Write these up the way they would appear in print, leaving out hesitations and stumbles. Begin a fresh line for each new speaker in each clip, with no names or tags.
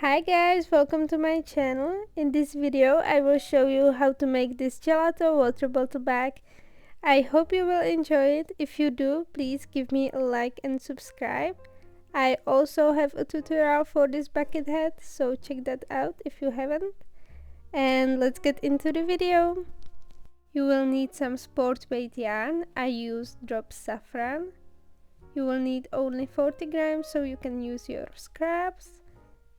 Hi guys, welcome to my channel. In this video I will show you how to make this gelato water bottle bag. I hope you will enjoy it. If you do, please give me a like and subscribe. I also have a tutorial for this bucket hat, so check that out if you haven't. And let's get into the video. You will need some sport weight yarn. I used drop saffron. You will need only 40 grams, so you can use your scraps.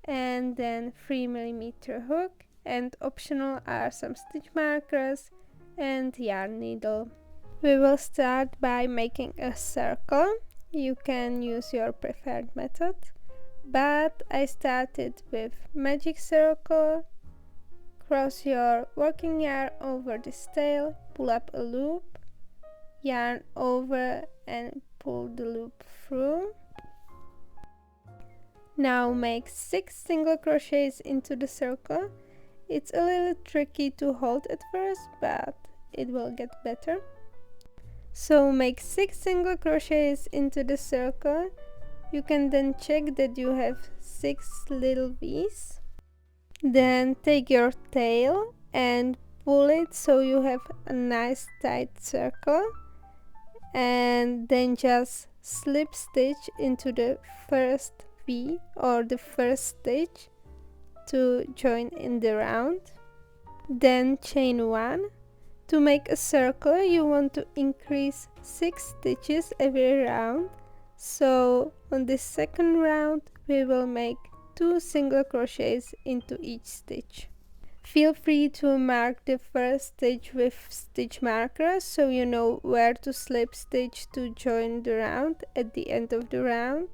And then 3mm hook, and optional are some stitch markers and yarn needle. We will start by making a circle. You can use your preferred method, but I started with magic circle. Cross your working yarn over this tail, pull up a loop, yarn over and pull the loop through. Now make 6 single crochets into the circle. It's a little tricky to hold at first, but it will get better. So make 6 single crochets into the circle. You can then check that you have 6 little V's. Then take your tail and pull it so you have a nice tight circle. And then just slip stitch into the first V or the first stitch to join in the round. Then chain 1. To make a circle you want to increase 6 stitches every round, so on this second round we will make 2 single crochets into each stitch. Feel free to mark the first stitch with stitch markers so you know where to slip stitch to join the round at the end of the round.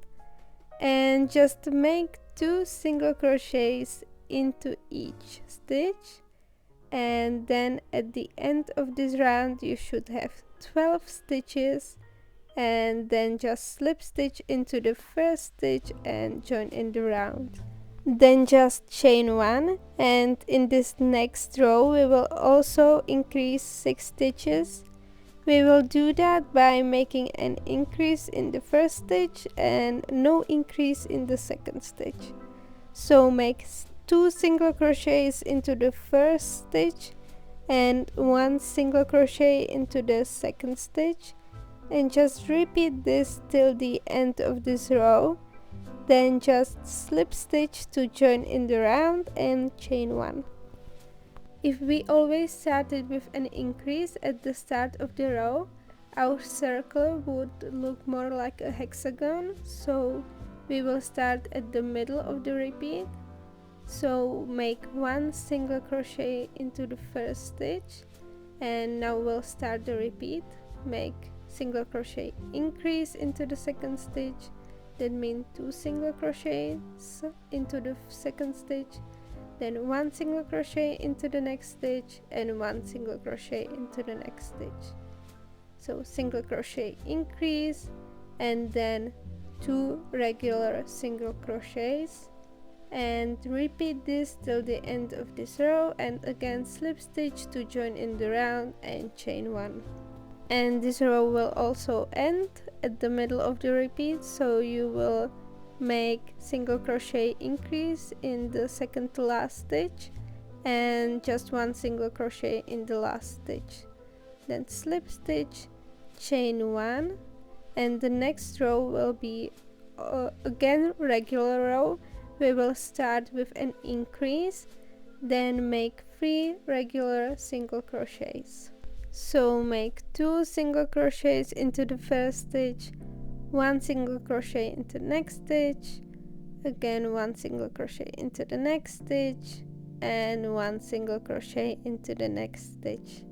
And just make 2 single crochets into each stitch, and then at the end of this round you should have 12 stitches, and then just slip stitch into the first stitch and join in the round. Then just chain 1, and in this next row we will also increase 6 stitches. We will do that by making an increase in the first stitch and no increase in the second stitch. So make 2 single crochets into the first stitch and 1 single crochet into the second stitch, and just repeat this till the end of this row. Then just slip stitch to join in the round and chain 1. If we always started with an increase at the start of the row, our circle would look more like a hexagon, so we will start at the middle of the repeat. So make 1 single crochet into the first stitch, and now we'll start the repeat. Make single crochet increase into the second stitch, that means 2 single crochets into the second stitch, then 1 single crochet into the next stitch and 1 single crochet into the next stitch. So single crochet increase and then 2 regular single crochets, and repeat this till the end of this row, and again slip stitch to join in the round and chain 1. And this row will also end at the middle of the repeat, so you will make single crochet increase in the second to last stitch and just 1 single crochet in the last stitch, then slip stitch, chain 1, and the next row will be again regular row. We will start with an increase, then make 3 regular single crochets. So make 2 single crochets into the first stitch, 1 single crochet into the next stitch, again 1 single crochet into the next stitch, and 1 single crochet into the next stitch,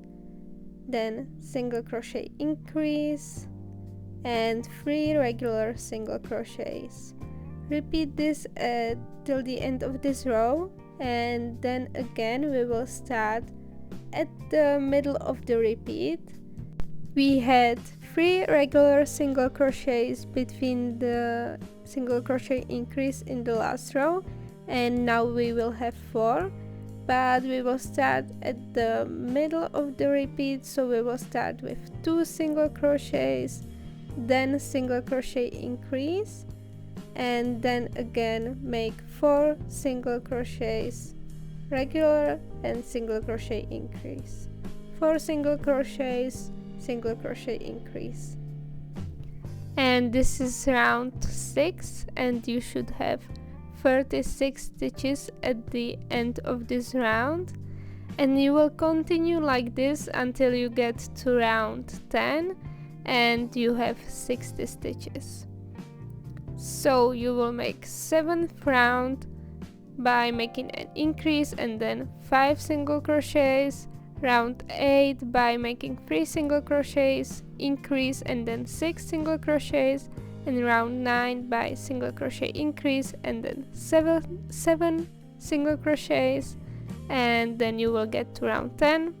then single crochet increase and 3 regular single crochets. Repeat this till the end of this row, and then again we will start at the middle of the repeat. We had 3 regular single crochets between the single crochet increase in the last row, and now we will have 4, but we will start at the middle of the repeat, so we will start with 2 single crochets, then single crochet increase, and then again make 4 single crochets regular and single crochet increase, 4 single crochets, single crochet increase. And this is round 6, and you should have 36 stitches at the end of this round, and you will continue like this until you get to round 10 and you have 60 stitches. So you will make 7th round by making an increase and then 5 single crochets, round 8 by making 3 single crochets, increase and then 6 single crochets, and round 9 by single crochet increase and then 7 single crochets, and then you will get to round 10.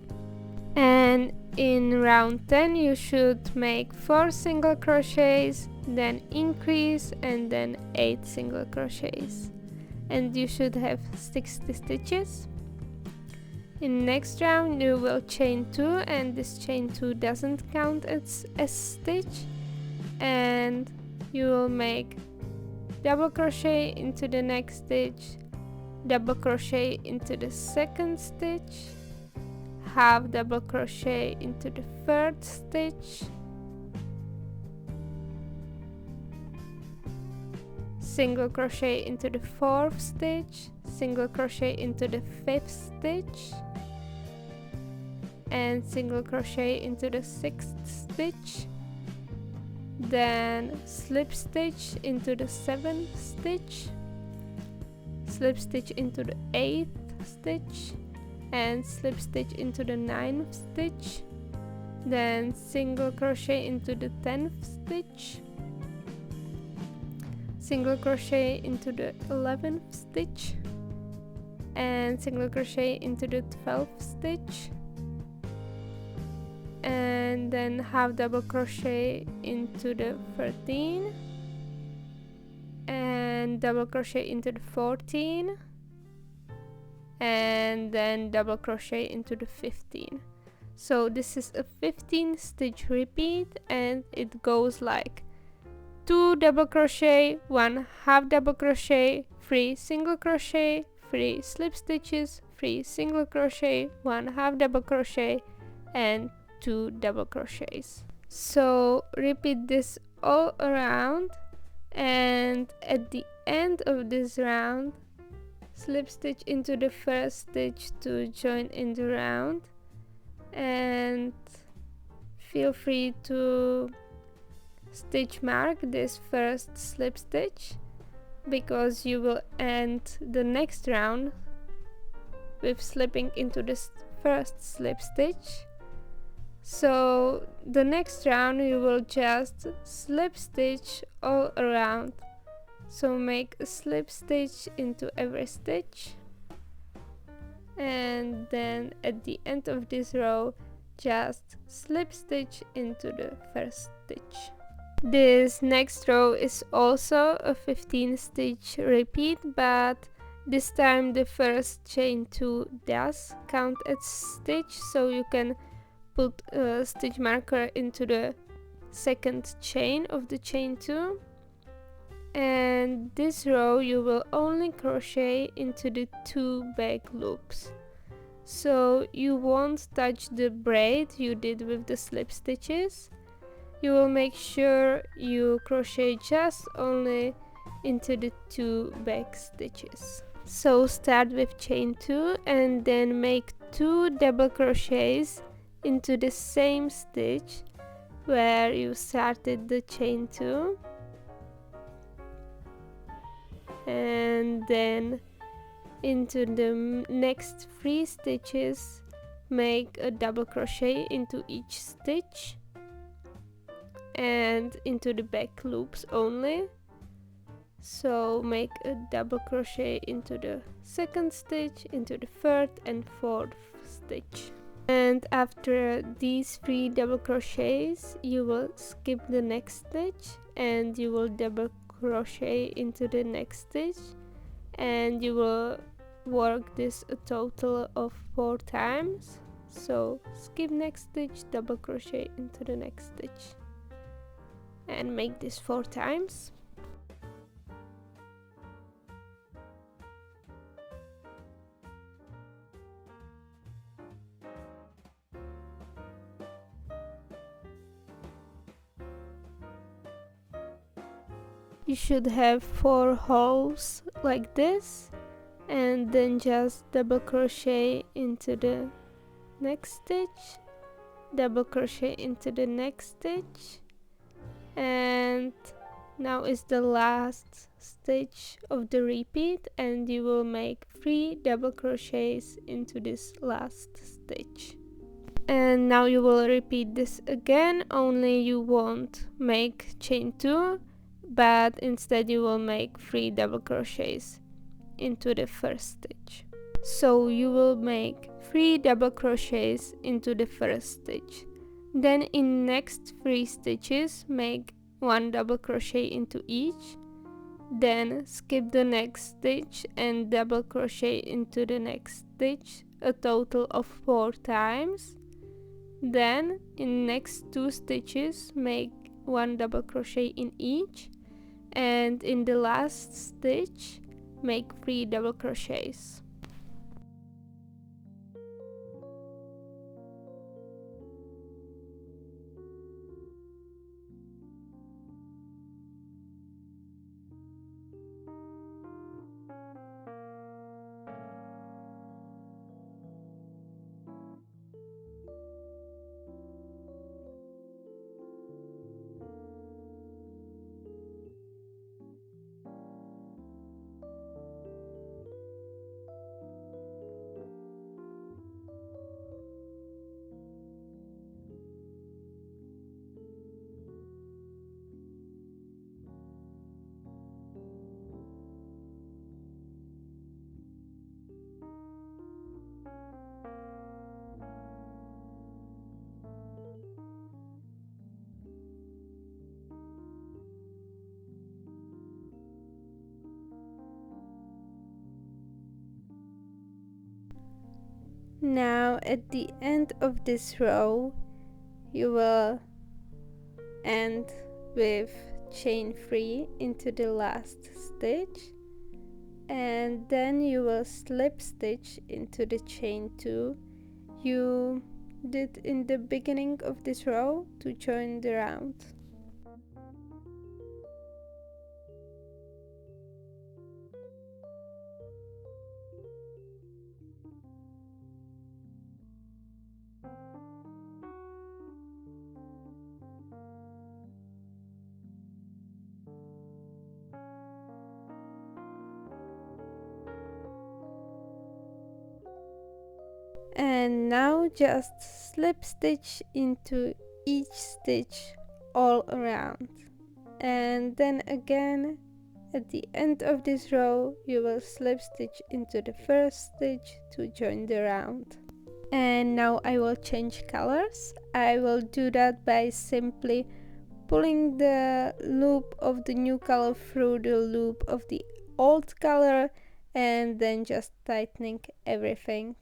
And in round 10 you should make 4 single crochets, then increase and then 8 single crochets, and you should have 60 stitches. In next round you will chain 2, and this chain 2 doesn't count as a stitch, and you will make double crochet into the next stitch, double crochet into the second stitch, half double crochet into the third stitch, single crochet into the fourth stitch, single crochet into the fifth stitch, and single crochet into the sixth stitch, then slip stitch into the seventh stitch, slip stitch into the eighth stitch, and slip stitch into the ninth stitch, then single crochet into the 10th stitch, single crochet into the 11th stitch, and single crochet into the 12th stitch, and then half double crochet into the 13, and double crochet into the 14, and then double crochet into the 15. So this is a 15 stitch repeat, and it goes like 2 double crochet, 1 half double crochet, 3 single crochet, 3 slip stitches, 3 single crochet, 1 half double crochet, and 2 double crochets. So repeat this all around, and at the end of this round slip stitch into the first stitch to join in the round, and feel free to stitch mark this first slip stitch, because you will end the next round with slipping into this first slip stitch. So the next round you will just slip stitch all around, so make a slip stitch into every stitch, and then at the end of this row just slip stitch into the first stitch. This next row is also a 15 stitch repeat, but this time the first chain 2 does count as stitch, so you can put a stitch marker into the second chain of the chain 2. And this row you will only crochet into the 2 back loops, so you won't touch the braid you did with the slip stitches. You will make sure you crochet just only into the 2 back stitches. So start with chain 2 and then make 2 double crochets into the same stitch where you started the chain 2, and then into the next 3 stitches make a double crochet into each stitch and into the back loops only. So make a double crochet into the second stitch, into the third and fourth stitch. And after these 3 double crochets you will skip the next stitch and you will double crochet into the next stitch, and you will work this a total of 4 times. So skip next stitch, double crochet into the next stitch, and make this 4 times. you should have 4 holes like this, and then just double crochet into the next stitch, double crochet into the next stitch, and now is the last stitch of the repeat, and you will make 3 double crochets into this last stitch. And now you will repeat this again, only you won't make chain 2, but instead you will make 3 double crochets into the first stitch. So you will make 3 double crochets into the first stitch. Then in next 3 stitches make 1 double crochet into each, then skip the next stitch and double crochet into the next stitch a total of 4 times. Then in next 2 stitches make 1 double crochet in each, and in the last stitch make 3 double crochets. Now at the end of this row you will end with chain 3 into the last stitch, and then you will slip stitch into the chain 2 you did in the beginning of this row to join the round. And now just slip stitch into each stitch all around, and then again at the end of this row you will slip stitch into the first stitch to join the round. And now I will change colors. I will do that by simply pulling the loop of the new color through the loop of the old color and then just tightening everything.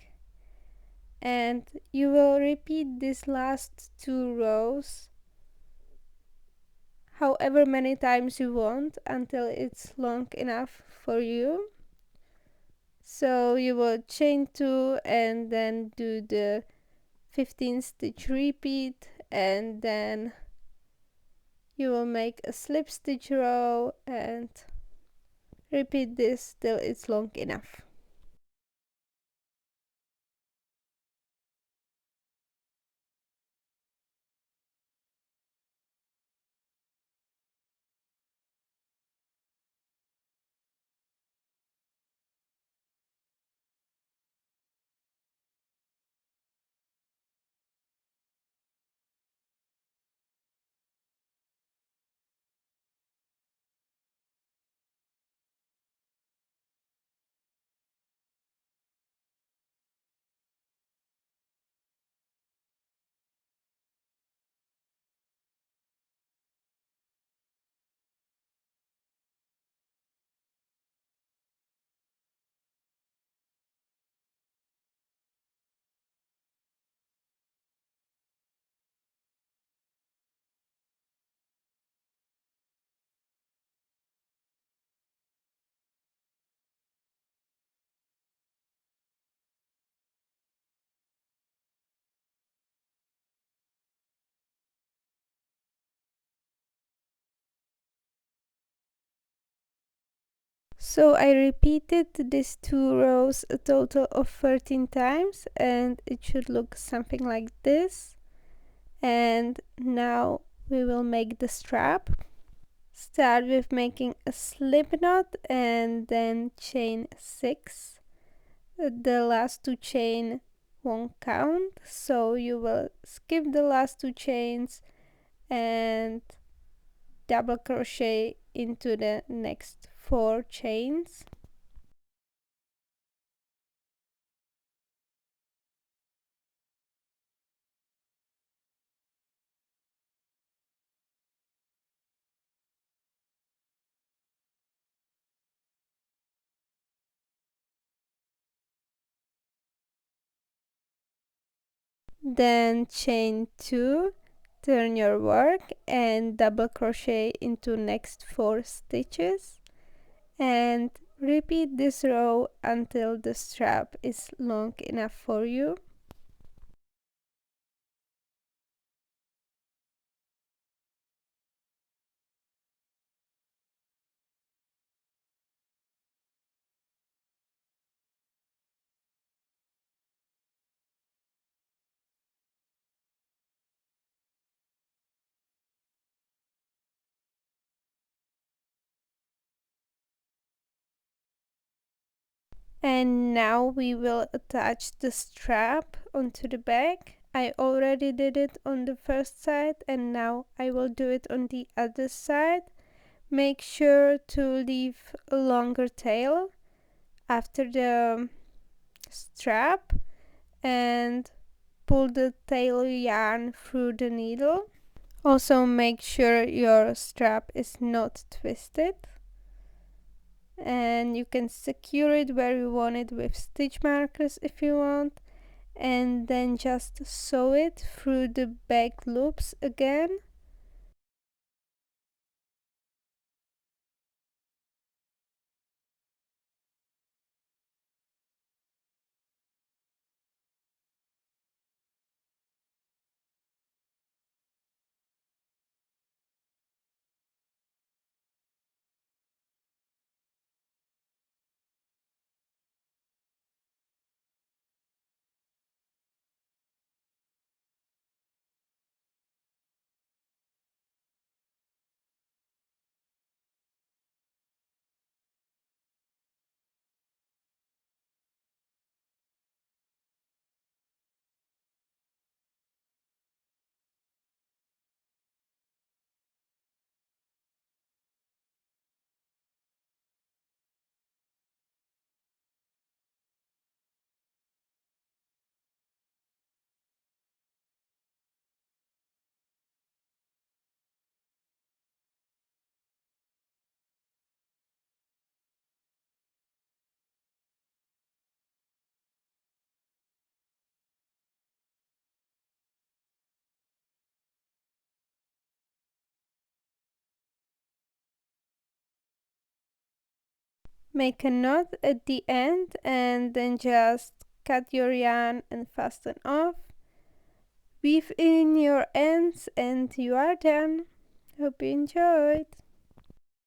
And you will repeat these last 2 rows however many times you want until it's long enough for you. So you will chain 2 and then do the 15 stitch repeat, and then you will make a slip stitch row and repeat this till it's long enough. So I repeated these 2 rows a total of 13 times, and it should look something like this. And now we will make the strap. Start with making a slip knot and then chain 6. The last 2 chain won't count, so you will skip the last 2 chains and double crochet into the next 4 chains. Then chain 2, turn your work and double crochet into next 4 stitches, and repeat this row until the strap is long enough for you. And now we will attach the strap onto the back. I already did it on the first side, and now I will do it on the other side. Make sure to leave a longer tail after the strap and pull the tail yarn through the needle. Also make sure your strap is not twisted, and you can secure it where you want it with stitch markers if you want, and then just sew it through the back loops again. Make a knot at the end and then just cut your yarn and fasten off. Weave in your ends and you are done. Hope you enjoyed.